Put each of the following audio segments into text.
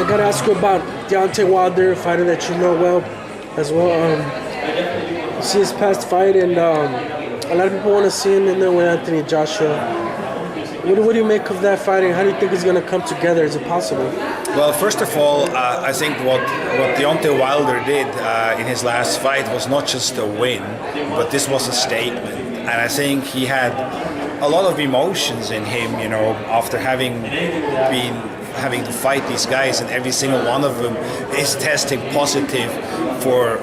I gotta ask you about Deontay Wilder, a fighter that you know well as well. You see his past fight, and a lot of people want to see him in there with Anthony Joshua. What do you make of that fight, and how do you think it's going to come together? Is it possible? Well, first of all, I think what Deontay Wilder did in his last fight was not just a win, but this was a statement. And I think he had a lot of emotions in him, you know, after having to fight these guys, and every single one of them is testing positive for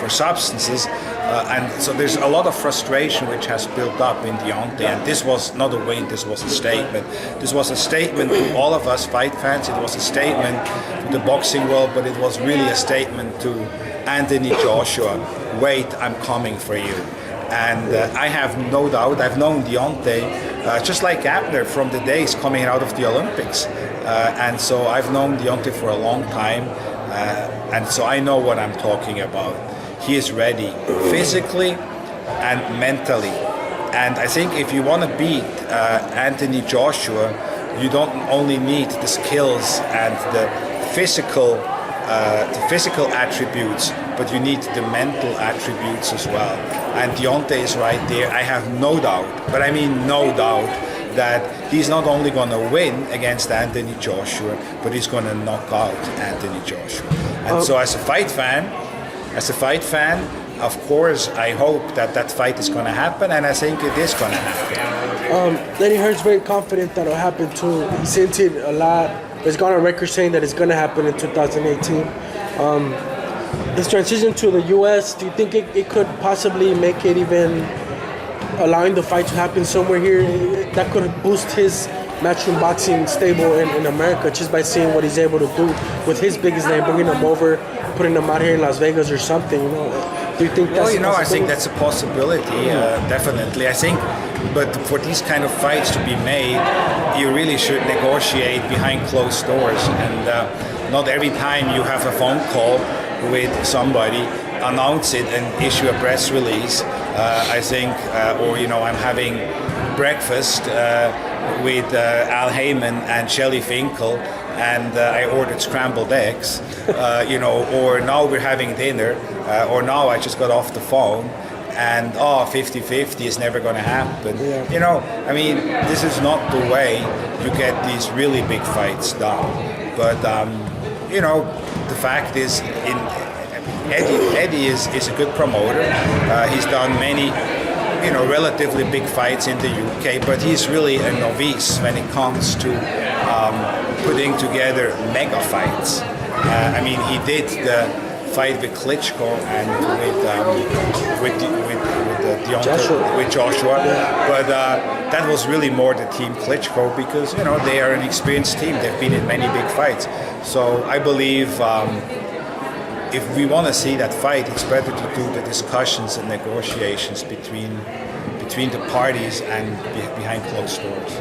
substances, and so there's a lot of frustration which has built up in Deontay, and this was not a win, this was a statement. This was a statement to all of us fight fans, it was a statement to the boxing world, but it was really a statement to Anthony Joshua, wait, I'm coming for you. And I have no doubt, I've known Deontay just like Abner from the days coming out of the Olympics. And so I've known Deontay for a long time, and so I know what I'm talking about. He is ready physically and mentally. And I think if you want to beat Anthony Joshua, you don't only need the skills and the physical attributes, but you need the mental attributes as well. And Deontay is right there. I have no doubt, but I mean no doubt, that he's not only going to win against Anthony Joshua, but he's going to knock out Anthony Joshua. And so as a fight fan, of course, I hope that fight is going to happen, and I think it is going to happen. Lenny Hearn's very confident that it'll happen too. He's hinted a lot. He's gone on record saying that it's going to happen in 2018. His transition to the U.S., do you think it could possibly make it even allowing the fight to happen somewhere here? That could boost his matchroom boxing stable in America, just by seeing what he's able to do with his biggest name, bringing him over, putting him out here in Las Vegas or something. You know, do you think that's? Well, you know, I think that's a possibility. Definitely, I think. But for these kind of fights to be made, you really should negotiate behind closed doors, and not every time you have a phone call with somebody, announce it and issue a press release. I think, or you know, I'm having breakfast with Al Heyman and Shelley Finkel, and I ordered scrambled eggs, you know, or now we're having dinner, or now I just got off the phone, and 50-50 is never going to happen. Yeah. You know, I mean, this is not the way you get these really big fights done. But, you know, the fact is, Eddie is a good promoter. He's done many, you know, relatively big fights in the UK, but he's really a novice when it comes to putting together mega fights. I mean, he did the fight with Klitschko and with Joshua, yeah. But that was really more the team Klitschko, because you know they are an experienced team. They've been in many big fights. So I believe if we want to see that fight, it's better to do the discussions and negotiations between the parties and behind closed doors.